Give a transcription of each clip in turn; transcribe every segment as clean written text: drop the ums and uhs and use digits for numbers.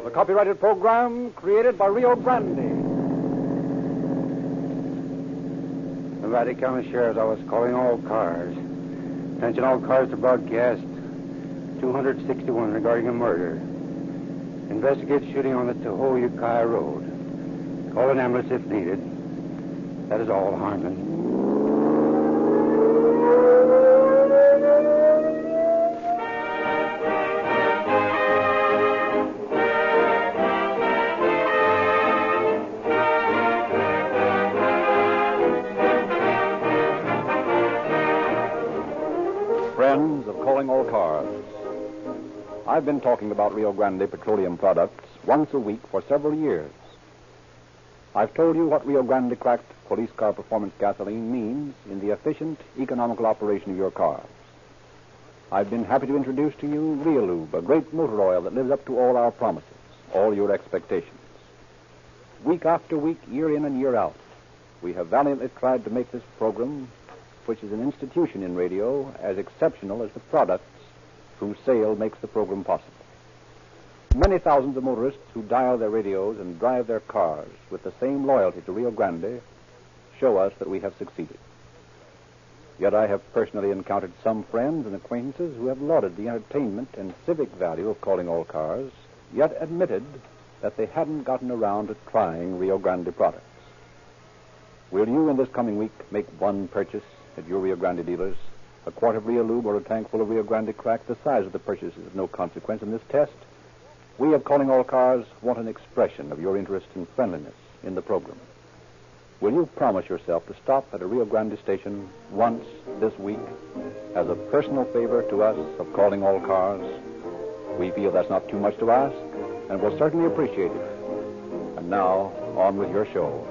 a copyrighted program created by Rio Grande. Nevada County Sheriff's Office calling all cars. Attention all cars to broadcast 261 regarding a murder. Investigate shooting on the Tahoe Ukiah Road. Call an ambulance if needed. That is all, Harmon. Friends of Calling All Cars, I've been talking about Rio Grande petroleum products once a week for several years. I've told you what Rio Grande cracked police car performance gasoline means in the efficient, economical operation of your cars. I've been happy to introduce to you Realube, a great motor oil that lives up to all our promises, all your expectations. Week after week, year in and year out, we have valiantly tried to make this program, which is an institution in radio, as exceptional as the products whose sale makes the program possible. Many thousands of motorists who dial their radios and drive their cars with the same loyalty to Rio Grande show us that we have succeeded. Yet I have personally encountered some friends and acquaintances who have lauded the entertainment and civic value of Calling All Cars, yet admitted that they hadn't gotten around to trying Rio Grande products. Will you, in this coming week, make one purchase at your Rio Grande dealers? A quart of Realube or a tank full of Rio Grande crack? The size of the purchase is of no consequence in this test. We of Calling All Cars want an expression of your interest and friendliness in the program. Will you promise yourself to stop at a Rio Grande station once this week as a personal favor to us of Calling All Cars? We feel that's not too much to ask, and will certainly appreciate it. And now, on with your show.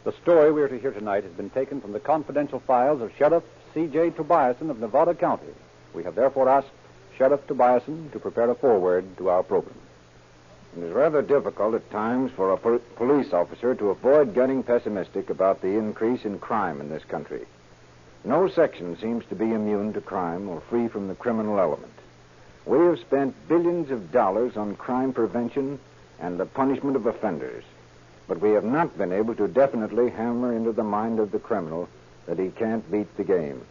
The story we are to hear tonight has been taken from the confidential files of Sheriff Sgt Tobiason of Nevada County. We have therefore asked Sheriff Tobiason to prepare a foreword to our program. It is rather difficult at times for a police officer to avoid getting pessimistic about the increase in crime in this country. No section seems to be immune to crime or free from the criminal element. We have spent billions of dollars on crime prevention and the punishment of offenders, but we have not been able to definitely hammer into the mind of the criminal that he can't beat the game.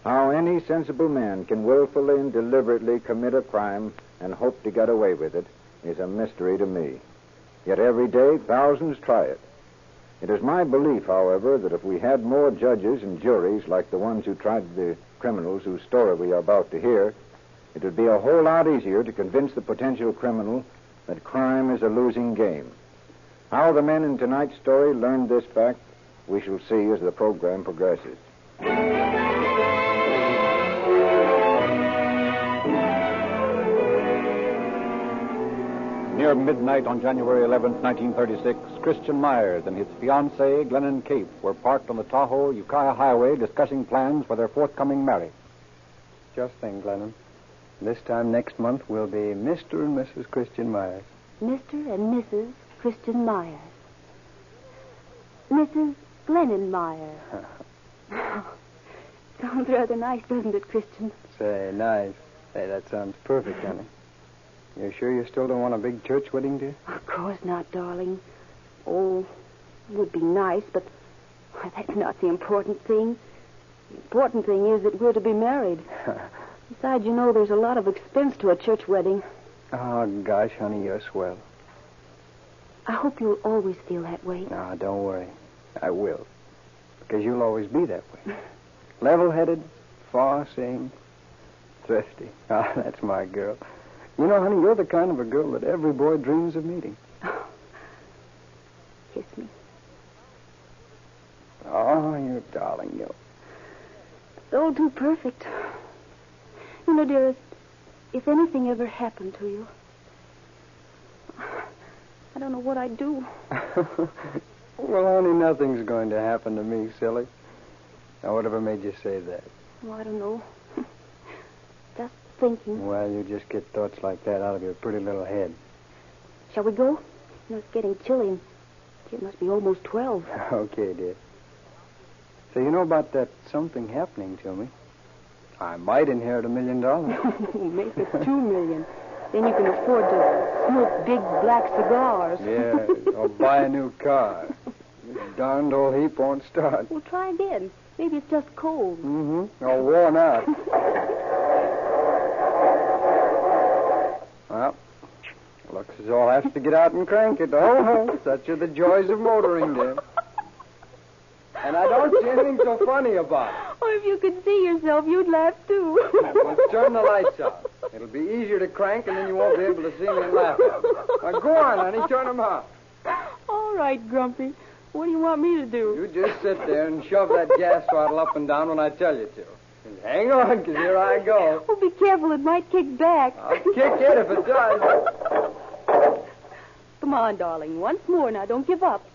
How any sensible man can willfully and deliberately commit a crime and hope to get away with it is a mystery to me. Yet every day, thousands try it. It is my belief, however, that if we had more judges and juries like the ones who tried the criminals whose story we are about to hear, it would be a whole lot easier to convince the potential criminal that crime is a losing game. How the men in tonight's story learned this fact, we shall see as the program progresses. Near midnight on January 11th, 1936, Christian Myers and his fiancée, Glennon Cape, were parked on the Tahoe Ukiah Highway discussing plans for their forthcoming marriage. Just think, Glennon. This time next month, we'll be Mr. and Mrs. Christian Myers. Mr. and Mrs. Christian Myers. Mrs. Glennon Myers. Sounds rather nice, doesn't it, Christian? Say, nice. Hey, that sounds perfect, honey. You sure you still don't want a big church wedding, dear? Of course not, darling. Oh, it would be nice, but that's not the important thing. The important thing is that we're to be married. Besides, you know, there's a lot of expense to a church wedding. Oh, gosh, honey, you're swell. I hope you'll always feel that way. No, don't worry. I will. Because you'll always be that way. Level-headed, far-seeing, thrifty. Ah, that's my girl. You know, honey, you're the kind of a girl that every boy dreams of meeting. Oh. Kiss me. Oh, you darling, you. It's all too perfect. You know, dearest, if anything ever happened to you, I don't know what I'd do. Well, honey, nothing's going to happen to me, silly. Now, whatever made you say that? Oh, I don't know. Just thinking. Well, you just get thoughts like that out of your pretty little head. Shall we go? It's getting chilly. It must be almost 12. Okay, dear. So you know about that something happening to me? I might inherit $1 million. Make it $2 million. Then you can afford to smoke big black cigars. Yeah, or buy a new car. This darned old heap won't start. Well, try again. Maybe it's just cold. Mm-hmm. Or worn out. Well, looks as though I'll have to get out and crank it. Oh, such are the joys of motoring, dear. And I don't see anything so funny about it. Oh, if you could see yourself, you'd laugh, too. Well, turn the lights out. It'll be easier to crank, and then you won't be able to see me and laugh at me. Now, go on, honey. Turn them out. All right, Grumpy. What do you want me to do? You just sit there and shove that gas throttle up and down when I tell you to. And hang on, because here I go. Oh, be careful. It might kick back. I'll kick it if it does. Come on, darling. Once more. Now, don't give up.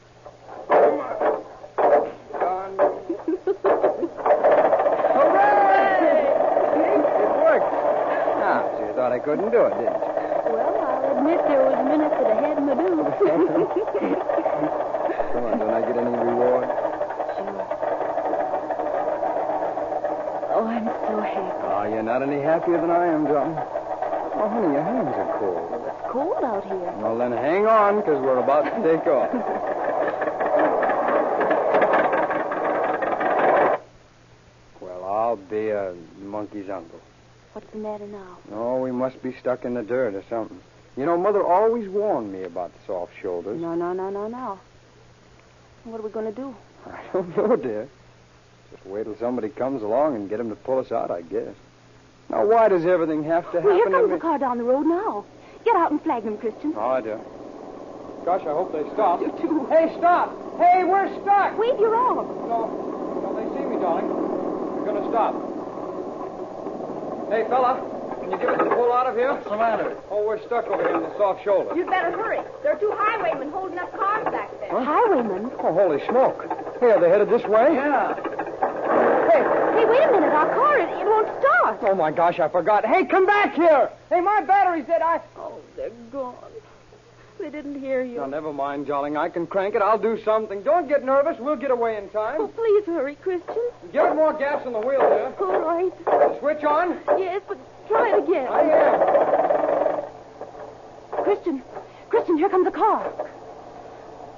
Thought I couldn't do it, didn't you? Well, I'll admit there was minutes that I had my do. Come on, don't I get any reward? Sure. Oh, I'm so happy. Oh, you're not any happier than I am, John. Oh, honey, your hands are cold. Well, it's cold out here. Well, then hang on, because we're about to take off. Well, I'll be a monkey's uncle. What's the matter now? Oh, we must be stuck in the dirt or something. You know, Mother always warned me about the soft shoulders. No. What are we going to do? I don't know, dear. Just wait till somebody comes along and get him to pull us out, I guess. Now, why does everything have to happen Well, here to comes me? the car down the road now. Get out and flag them, Christian. Oh, I do. Gosh, I hope they stop. You too. Hey, stop! Hey, we're stuck! Wave your arm. No, they see me, darling. We're going to stop. Hey, fella, can you give us a pull out of here? What's the matter? Oh, we're stuck over here in the soft shoulder. You'd better hurry. There are 2 highwaymen holding up cars back there. Huh? Highwaymen? Oh, holy smoke. Hey, are they headed this way? Yeah. Hey, wait a minute. Our car, it won't start. Oh, my gosh, I forgot. Hey, come back here. Hey, my battery's dead. Oh, they're gone. They didn't hear you. Now, never mind, darling. I can crank it. I'll do something. Don't get nervous. We'll get away in time. Oh, please hurry, Christian. Give it more gas on the wheel there. All right. Switch on. Yes, but try it again. I am. Christian, here comes the car.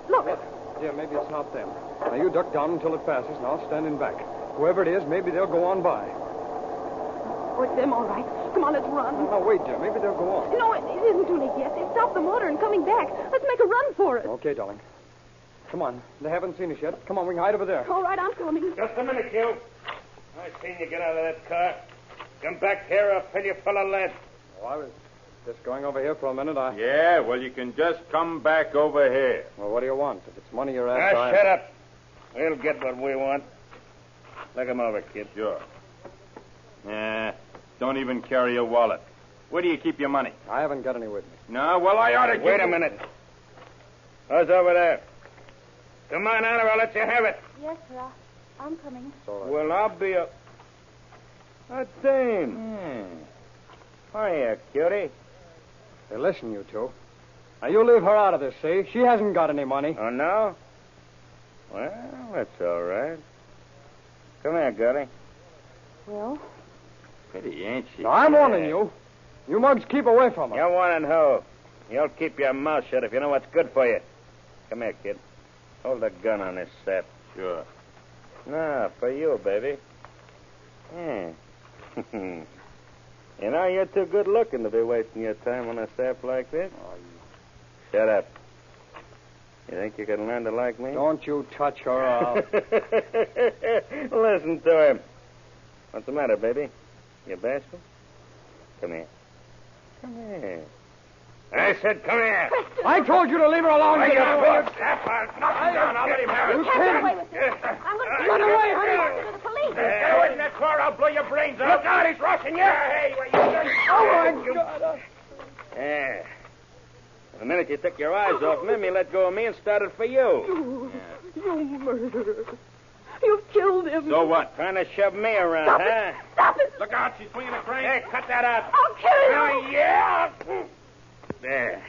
Look. Yeah, maybe it's not them. Now, you duck down until it passes, and I'll stand in back. Whoever it is, maybe they'll go on by. Oh, it's them, all right. Come on, let's run. No, wait, dear. Maybe they'll go on. No, it isn't too late yet. They've stopped the motor and coming back. Let's make a run for it. Okay, darling. Come on. They haven't seen us yet. Come on, we can hide over there. All right, I'm coming. Just a minute, you. I seen you get out of that car. Come back here, I'll fill you full of lead. Oh, I was just going over here for a minute. Yeah, well, you can just come back over here. Well, what do you want? If it's money you're after, Now, shut up. We'll get what we want. Look him over, kid. Sure. Don't even carry a wallet. Where do you keep your money? I haven't got any with me. No, well, I ought to Wait a minute. Who's over there? Come on out or I'll let you have it. Yes, sir. I'm coming. Well, I'll be a dame. Hiya, cutie. Hey, listen, you two. Now, you leave her out of this, see? She hasn't got any money. Oh, no? Well, that's all right. Come here, Gertie. Well? Pretty, ain't she? Now, I'm warning you. You mugs keep away from her. You wanting who? You'll keep your mouth shut if you know what's good for you. Come here, kid. Hold the gun on this sap. Sure. No, for you, baby. Yeah. You know, you're too good looking to be wasting your time on a sap like this. Shut up. You think you can learn to like me? Don't you touch her, I'll... Listen to him. What's the matter, baby? You bashful? Come here. Come here. I said come here. I told you to leave her alone. Knock You him down. I'll let him have You it. can't get away with this. I'm going to Run away, honey. honey. To the police. Get away from that car. I'll blow your brains out. Look out, he's rushing you. Hey, what you doing? Oh, my God. Yeah. The minute you took your eyes off him, he let go of me and started for you. You murderer. You've killed him. So what? Trying to shove me around, Stop huh? it. Stop it. Look out, she's swinging a crane. Hey, cut that out. I'll kill you. Oh, yeah. There.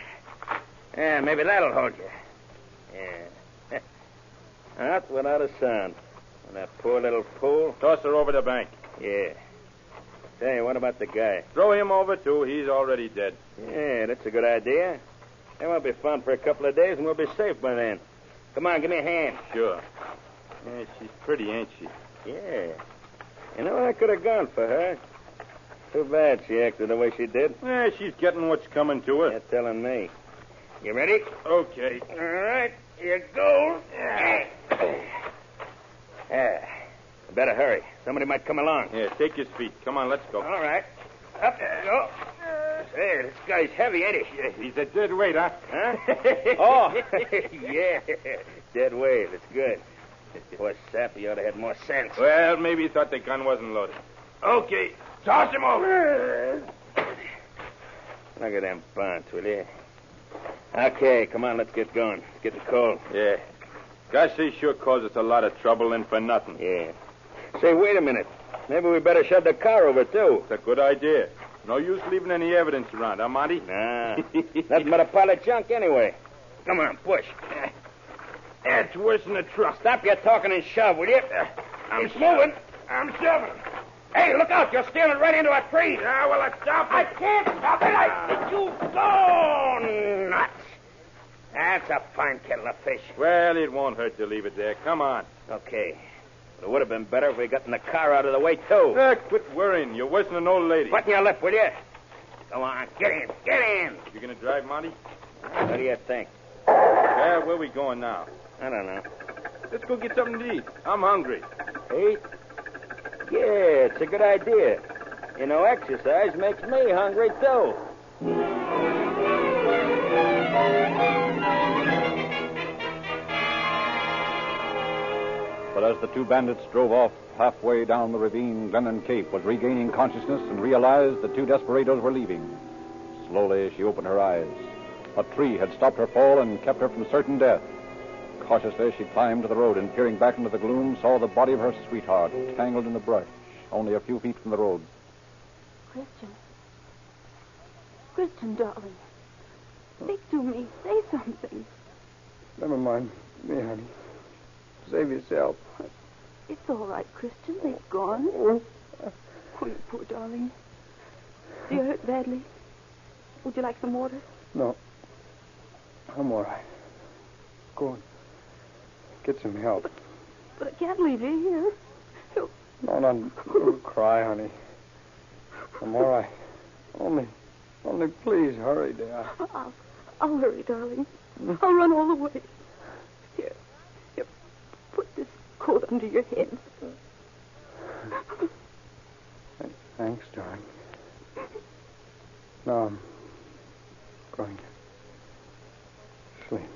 Yeah, maybe that'll hold you. Yeah. Out without a sound. And that poor little fool. Toss her over the bank. Yeah. Say, what about the guy? Throw him over, too. He's already dead. Yeah, that's a good idea. They won't be found for a couple of days, and we'll be safe by then. Come on, give me a hand. Sure. Yeah, she's pretty, ain't she? Yeah. You know, I could have gone for her. Too bad she acted the way she did. Yeah, she's getting what's coming to her. You're telling me. You ready? Okay. All right. Here goes. Yeah. Better hurry. Somebody might come along. Yeah, take his feet. Come on, let's go. All right. Up you go. Say, this guy's heavy, ain't he? Yeah, he's a dead weight, huh? Huh? Oh, yeah. Dead weight. That's good. Poor sap, he ought to have more sense. Well, maybe he thought the gun wasn't loaded. Okay, toss him over. Look at them bunts, will you? Okay, come on, let's get going. It's getting cold. Yeah. Gosh, they sure caused us a lot of trouble and for nothing. Yeah. Say, wait a minute. Maybe we better shove the car over, too. It's a good idea. No use leaving any evidence around, huh, Monty? Nah. Nothing but a pile of junk anyway. Come on, push. That's worse than a truck. Stop your talking and shove, will you? I'm moving. I'm shoving. Hey, look out. You're steering right into a tree. Yeah, well, let's stop it. I can't stop it. I think you go nuts. That's a fine kettle of fish. Well, it won't hurt to leave it there. Come on. Okay. But it would have been better if we gotten the car out of the way, too. Quit worrying. You're worse than an old lady. Button your lip, will you? Come on, get in. Get in. You gonna drive, Monty? What do you think? Yeah, where we going now? I don't know. Let's go get something to eat. I'm hungry. Hey? Yeah, it's a good idea. You know, exercise makes me hungry, too. But as the two bandits drove off halfway down the ravine, Glennon Cape was regaining consciousness and realized the two desperados were leaving. Slowly, she opened her eyes. A tree had stopped her fall and kept her from certain death. Cautiously, she climbed to the road and, peering back into the gloom, saw the body of her sweetheart tangled in the brush, only a few feet from the road. Christian. Christian, darling. Speak to me. Say something. Never mind me, honey. Save yourself. It's all right, Christian. They've gone. Oh, you poor darling. Do you hurt badly? Would you like some water? No. I'm all right. Go on. Get some help. But I can't leave you here. No, don't cry, honey. I'm all right. Only please hurry, dear. I'll hurry, darling. I'll run all the way. Here. Put this coat under your head. Thanks, darling. Now I'm going to sleep.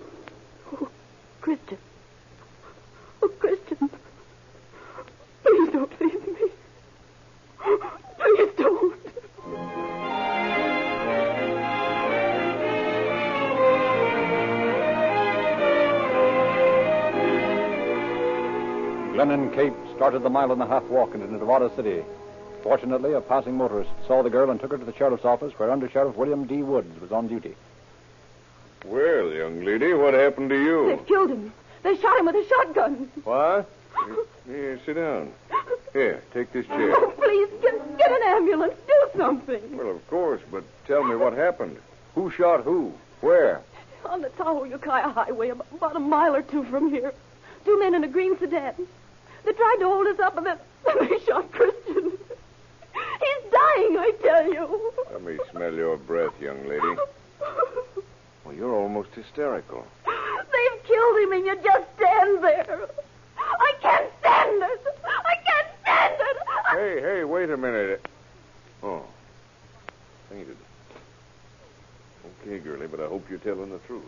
Oh, Christian. Oh, Christian. Please don't leave me. Please don't. Glennon Cape started the mile-and-a-half walk into Nevada City. Fortunately, a passing motorist saw the girl and took her to the sheriff's office, where Under-Sheriff William D. Woods was on duty. Well, young lady, what happened to you? They've killed him. They shot him with a shotgun. What? Here, sit down. Here, take this chair. Oh, please, get an ambulance. Do something. Well, of course, but tell me what happened. Who shot who? Where? On the Tahoe Ukiah Highway, about a mile or two from here. Two men in a green sedan. They tried to hold us up, and then they shot Christian. He's dying, I tell you. Let me smell your breath, young lady. Well, you're almost hysterical. They've killed him, and you just stand there. I can't stand it. I can't stand it. Hey, wait a minute. Oh, fainted. Okay, girlie, but I hope you're telling the truth.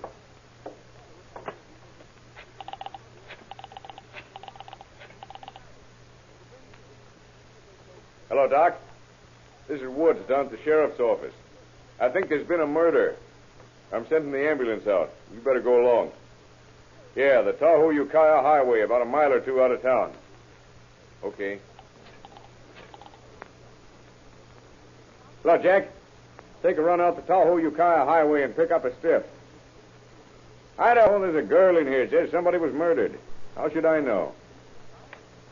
Hello, Doc. This is Woods down at the sheriff's office. I think there's been a murder. I'm sending the ambulance out. You better go along. Yeah, the Tahoe Ukiah Highway, about a mile or two out of town. Okay. Hello, Jack. Take a run out the Tahoe-Ukiah Highway and pick up a stiff. Idaho, there's a girl in here. Says somebody was murdered. How should I know?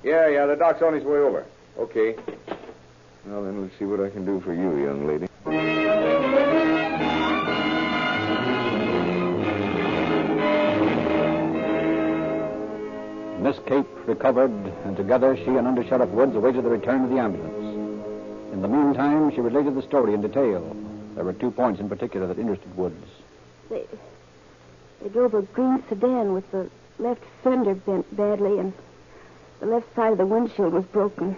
Yeah, the doc's on his way over. Okay. Well, then let's see what I can do for you, young lady. Miss Cape recovered, and together she and Under Sheriff Woods awaited the return of the ambulance. In the meantime, she related the story in detail. There were 2 points in particular that interested Woods. They drove a green sedan with the left fender bent badly, and the left side of the windshield was broken.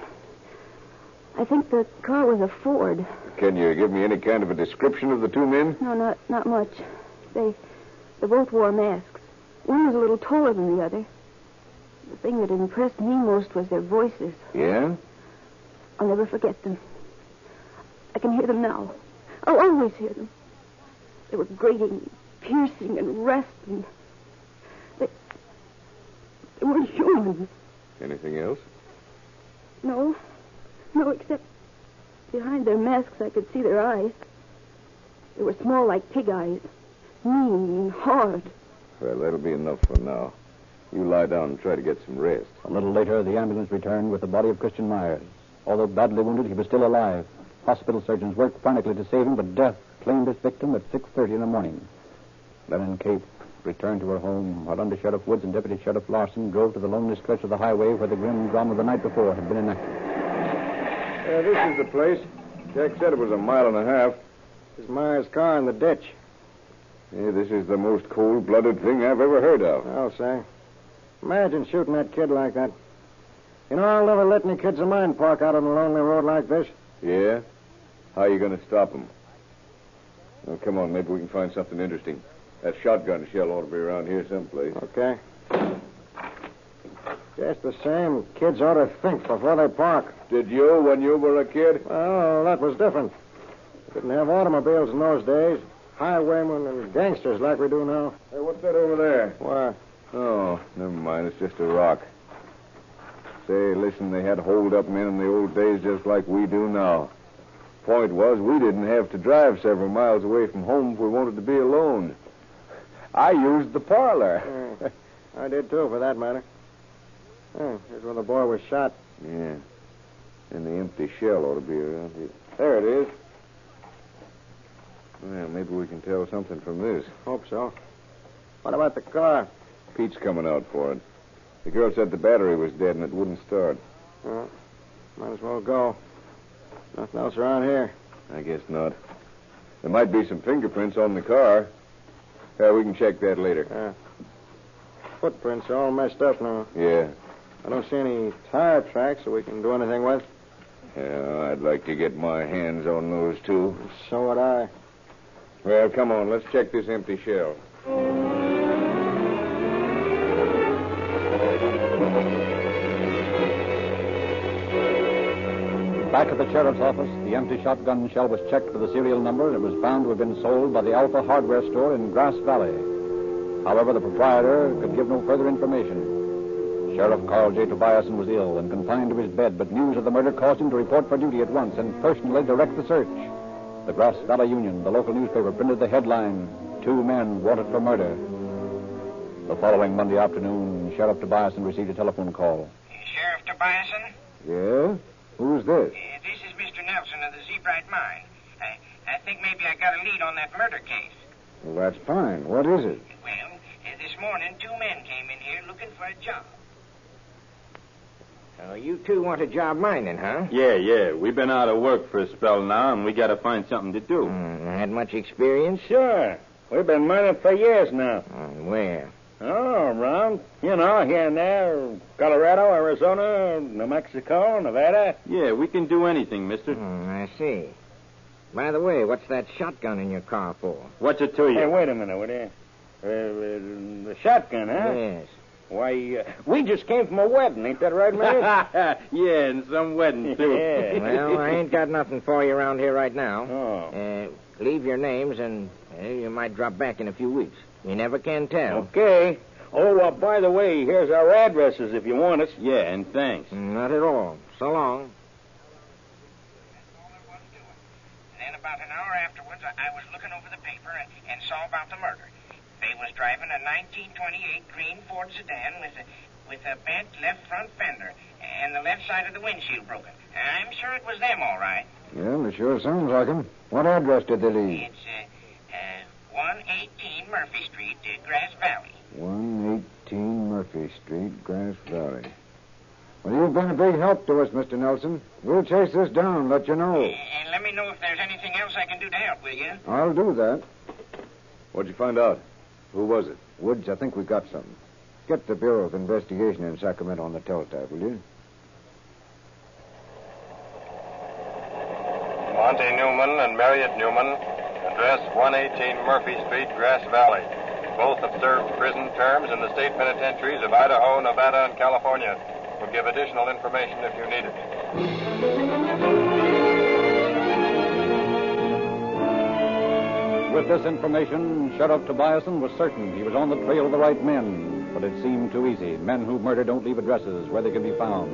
I think the car was a Ford. Can you give me any kind of a description of the 2 men? No, not much. They both wore masks. One was a little taller than the other. The thing that impressed me most was their voices. Yeah? I'll never forget them. I can hear them now. I'll always hear them. They were grating, piercing, and rasping. They weren't human. Anything else? No, except behind their masks I could see their eyes. They were small like pig eyes, mean and hard. Well, that'll be enough for now. You lie down and try to get some rest. A little later, the ambulance returned with the body of Christian Myers. Although badly wounded, he was still alive. Hospital surgeons worked frantically to save him, but death claimed his victim at 6:30 in the morning. Lennon Cape returned to her home, while Under Sheriff Woods and Deputy Sheriff Larson drove to the lonely stretch of the highway where the grim drama of the night before had been enacted. This is the place. Jack said it was a mile and a half. There's Myers' car in the ditch. Yeah, this is the most cold-blooded thing I've ever heard of. I'll say. Imagine shooting that kid like that. You know, I'll never let any kids of mine park out on a lonely road like this. Yeah? How are you going to stop them? Well, come on, maybe we can find something interesting. That shotgun shell ought to be around here someplace. Okay. Just the same, kids ought to think before they park. Did you when you were a kid? Well, that was different. Didn't have automobiles in those days. Highwaymen and gangsters like we do now. Hey, what's that over there? Why? Oh, never mind. It's just a rock. Say, listen, they had hold-up men in the old days just like we do now. Point was, we didn't have to drive several miles away from home if we wanted to be alone. I used the parlor. Yeah, I did, too, for that matter. Oh, here's where the boy was shot. Yeah. And the empty shell ought to be around here. There it is. Well, maybe we can tell something from this. Hope so. What about the car? Pete's coming out for it. The girl said the battery was dead and it wouldn't start. Well, might as well go. Nothing else around here. I guess not. There might be some fingerprints on the car. Yeah, we can check that later. Footprints are all messed up now. Yeah. I don't see any tire tracks that we can do anything with. Yeah, I'd like to get my hands on those, too. So would I. Well, come on, let's check this empty shell. Back at the sheriff's office, the empty shotgun shell was checked for the serial number, and it was found to have been sold by the Alpha Hardware Store in Grass Valley. However, the proprietor could give no further information. Sheriff Carl J. Tobiason was ill and confined to his bed, but news of the murder caused him to report for duty at once and personally direct the search. The Grass Valley Union, the local newspaper, printed the headline, 2 men wanted for murder. The following Monday afternoon, Sheriff Tobiason received a telephone call. Sheriff Tobiason? Yeah? Who's this? This is Mr. Nelson of the Zeebright Mine. I think maybe I got a lead on that murder case. Well, that's fine. What is it? Well, this morning 2 men came in here looking for a job. Oh, you 2 want a job mining, huh? Yeah. We've been out of work for a spell now, and we got to find something to do. Had much experience? Sure. We've been mining for years now. Where? Oh, around, here and there, Colorado, Arizona, New Mexico, Nevada. Yeah, we can do anything, mister. I see. By the way, what's that shotgun in your car for? What's it to you? Hey, wait a minute, would you? The shotgun, huh? Yes. Why, we just came from a wedding, ain't that right, Mary? Yeah, and some wedding, too. Yeah. Well, I ain't got nothing for you around here right now. Oh. Leave your names, and you might drop back in a few weeks. You never can tell. Okay. Oh, by the way, here's our addresses if you want us. Yeah, and thanks. Not at all. So long. Then about an hour afterwards, I was looking over the paper and saw about the murder. They was driving a 1928 green Ford sedan with a bent left front fender and the left side of the windshield broken. I'm sure it was them, all right. Well, it sure sounds like him. What address did they leave? It's 118 Murphy Street, Grass Valley. 118 Murphy Street, Grass Valley. Well, you've been a big help to us, Mr. Nelson. We'll chase this down, let you know. And let me know if there's anything else I can do to help, will you? I'll do that. What'd you find out? Who was it? Woods, I think we got something. Get the Bureau of Investigation in Sacramento on the teletype, will you? Monty Newman and Marriott Newman, address 118 Murphy Street, Grass Valley. Both have served prison terms in the state penitentiaries of Idaho, Nevada, and California. We'll give additional information if you need it. With this information, Sheriff Tobiason was certain he was on the trail of the right men, but it seemed too easy. Men who murder don't leave addresses where they can be found.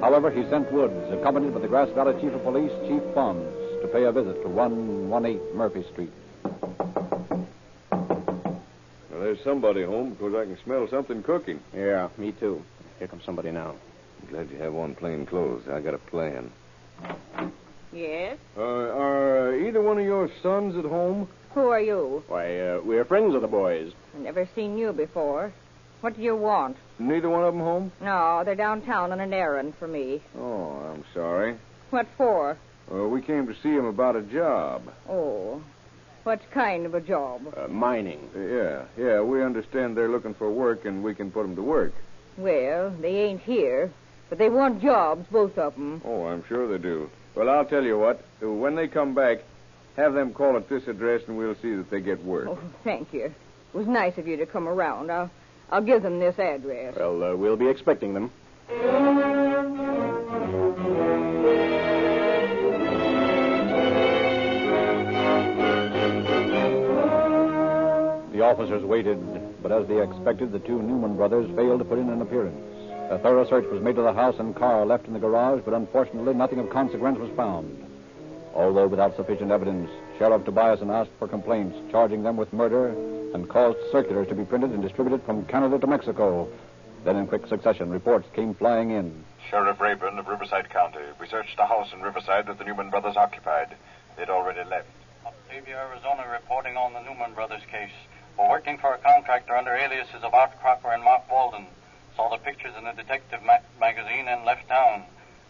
However, he sent Woods, accompanied by the Grass Valley Chief of Police, Chief Bonds, to pay a visit to 118 Murphy Street. Well, there's somebody home because I can smell something cooking. Yeah, me too. Here comes somebody now. I'm glad you have on plain clothes. I got a plan. Yes? Are either one of your sons at home? Who are you? Why, we're friends of the boys. I've never seen you before. What do you want? Neither one of them home? No, they're downtown on an errand for me. Oh, I'm sorry. What for? We came to see him about a job. Oh. What kind of a job? Mining. Yeah, we understand they're looking for work and we can put them to work. Well, they ain't here, but they want jobs, both of them. Oh, I'm sure they do. Well, I'll tell you what. When they come back, have them call at this address and we'll see that they get work. Oh, thank you. It was nice of you to come around. I'll give them this address. Well, we'll be expecting them. The officers waited, but as they expected, the two Newman brothers failed to put in an appearance. A thorough search was made of the house and car left in the garage, but unfortunately nothing of consequence was found. Although without sufficient evidence, Sheriff Tobiason asked for complaints charging them with murder and caused circulars to be printed and distributed from Canada to Mexico. Then in quick succession, reports came flying in. Sheriff Rayburn of Riverside County. We searched a house in Riverside that the Newman brothers occupied. They'd already left. Batavia, Arizona, reporting on the Newman brothers case. We're working for a contractor under aliases of Art Crocker and Mark Walden. Saw the pictures in a detective magazine and left town.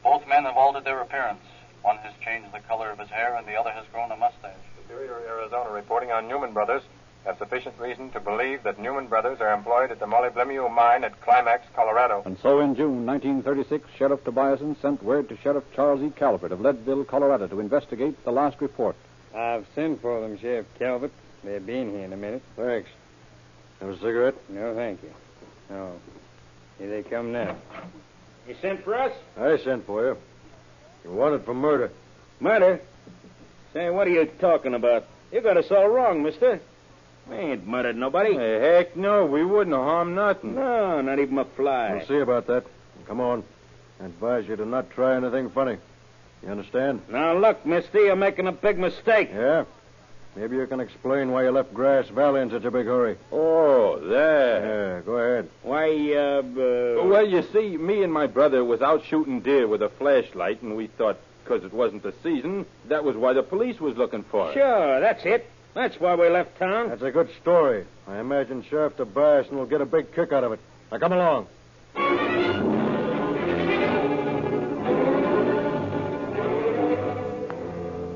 Both men have altered their appearance. One has changed the color of his hair and the other has grown a mustache. Superior, Arizona, reporting on Newman brothers. Have sufficient reason to believe that Newman brothers are employed at the molybdenum mine at Climax, Colorado. And so in June 1936, Sheriff Tobiason sent word to Sheriff Charles E. Calvert of Leadville, Colorado, to investigate the last report. I've sent for them, Sheriff Calvert. They'll be in here in a minute. Thanks. Have a cigarette? No, thank you. No. Here they come now. You sent for us? I sent for you. You're wanted for murder. Murder? Say, what are you talking about? You got us all wrong, mister. We ain't murdered nobody. Hey, heck no, we wouldn't have harmed nothing. No, not even a fly. We'll see about that. Come on. I advise you to not try anything funny. You understand? Now, look, mister, you're making a big mistake. Yeah? Maybe you can explain why you left Grass Valley in such a big hurry. Oh, that. Yeah, go ahead. Why, Well, you see, me and my brother was out shooting deer with a flashlight, and we thought, because it wasn't the season, that was why the police was looking for us. Sure, that's it. That's why we left town. That's a good story. I imagine Sheriff Tobiason will get a big kick out of it. Now, come along.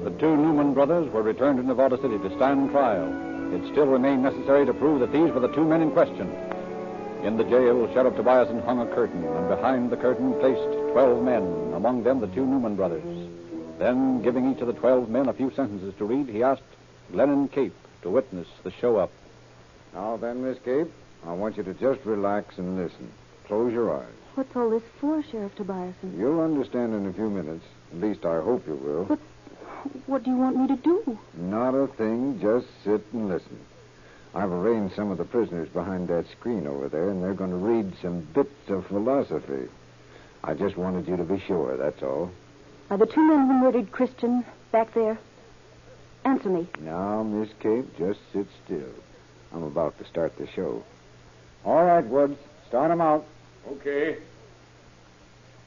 The two Newman brothers were returned to Nevada City to stand trial. It still remained necessary to prove that these were the two men in question. In the jail, Sheriff Tobiason hung a curtain, and behind the curtain placed 12 men, among them the two Newman brothers. Then, giving each of the 12 men a few sentences to read, he asked Glennon Cape to witness the show-up. Now then, Miss Cape, I want you to just relax and listen. Close your eyes. What's all this for, Sheriff Tobiason? You'll understand in a few minutes. At least I hope you will. But what do you want me to do? Not a thing. Just sit and listen. I've arranged some of the prisoners behind that screen over there, and they're going to read some bits of philosophy. I just wanted you to be sure, that's all. Are the two men who murdered Christian back there? Answer me. Now, Miss Kate, just sit still. I'm about to start the show. All right, Woods, start 'em out. Okay.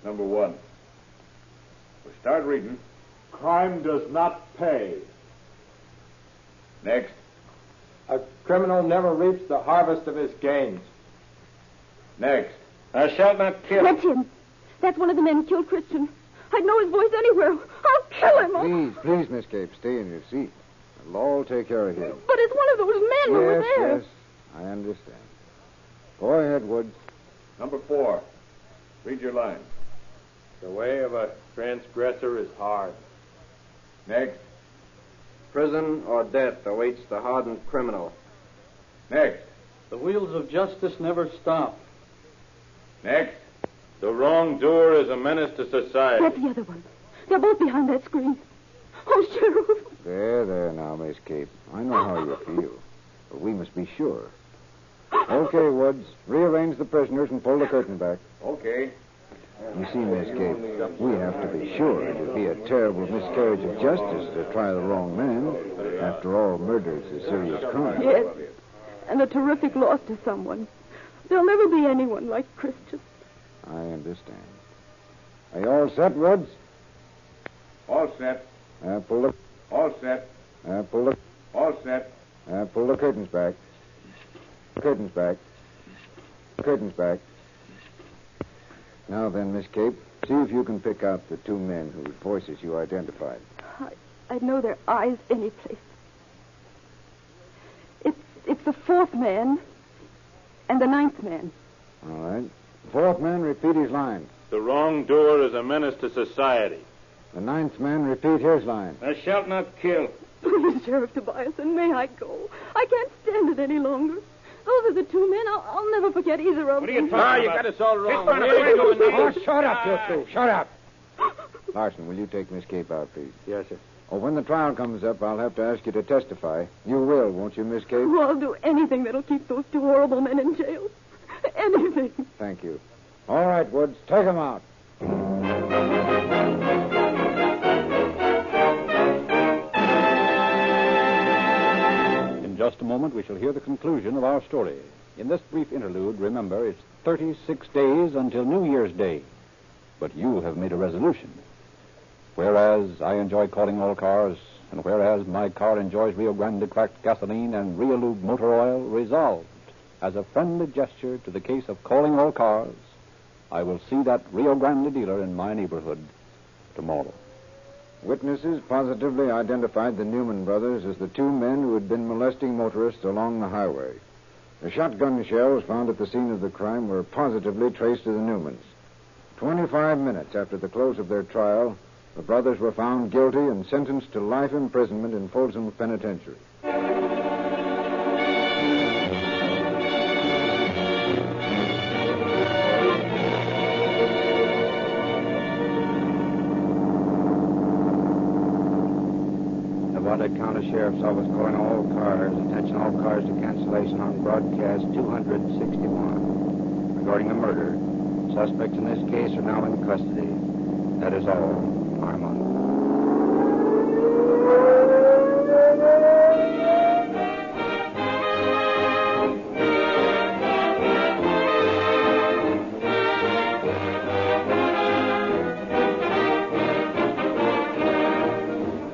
Number 1. We'll start reading. Crime does not pay. Next. A criminal never reaps the harvest of his gains. Next. Thou shalt not kill. That's him. That's one of the men who killed Christian. I'd know his voice anywhere. I'll kill him. Please, Miss Kate, stay in your seat. We'll all take care of him. But it's one of those men who were there. Yes, I understand. Go ahead, Woods. Number 4. Read your line. The way of a transgressor is hard. Next. Prison or death awaits the hardened criminal. Next. The wheels of justice never stop. Next. The wrongdoer is a menace to society. That's the other one. They're both behind that screen. Oh, Sheriff. There now, Miss Kate. I know how you feel. But we must be sure. Okay, Woods. Rearrange the prisoners and pull the curtain back. Okay. You see, Miss Kate, we have to be sure. It would be a terrible miscarriage of justice to try the wrong man. After all, murder is a serious crime. Yes. And a terrific loss to someone. There'll never be anyone like Christian. I understand. Are you all set, Woods? All set. Pull the... All set. Pull the... All set. Pull the curtains back. Curtains back. Curtains back. Now then, Miss Kate, see if you can pick out the two men whose voices you identified. I'd know their eyes any place. It's the 4th man and the 9th man. All right. The 4th man, repeat his line. The wrongdoer is a menace to society. The 9th man, repeat his line. Thou shalt not kill. Please, Sheriff Tobias, and may I go? I can't stand it any longer. Those are the two men. I'll never forget either of them. What are you talking about? You got us all wrong. Shut up, you two. Shut up. Larson, will you take Miss Kate out, please? Yes, sir. Oh, when the trial comes up, I'll have to ask you to testify. You will, won't you, Miss Kate? Oh, I'll do anything that'll keep those two horrible men in jail. Anything. Thank you. All right, Woods, take them out. In just a moment, we shall hear the conclusion of our story. In this brief interlude, remember, it's 36 days until New Year's Day. But you have made a resolution. Whereas I enjoy calling all cars, and whereas my car enjoys Rio Grande cracked gasoline and Realube motor oil, resolved, as a friendly gesture to the case of calling all cars, I will see that Rio Grande dealer in my neighborhood tomorrow. Witnesses positively identified the Newman brothers as the two men who had been molesting motorists along the highway. The shotgun shells found at the scene of the crime were positively traced to the Newmans. 25 minutes after the close of their trial, the brothers were found guilty and sentenced to life imprisonment in Folsom Penitentiary. Nevada County Sheriff's Office calling all cars. Attention all cars to cancellation on broadcast 261 regarding a murder. Suspects in this case are now in custody. That is all. Armand.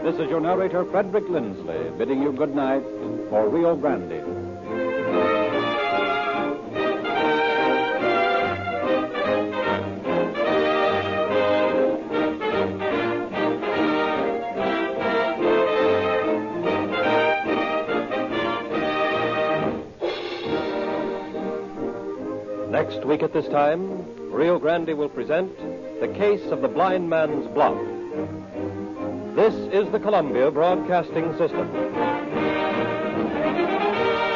This is your narrator, Frederick Lindsley, bidding you good night for Rio Grande. Next week at this time, Rio Grande will present The Case of the Blind Man's Block. This is the Columbia Broadcasting System.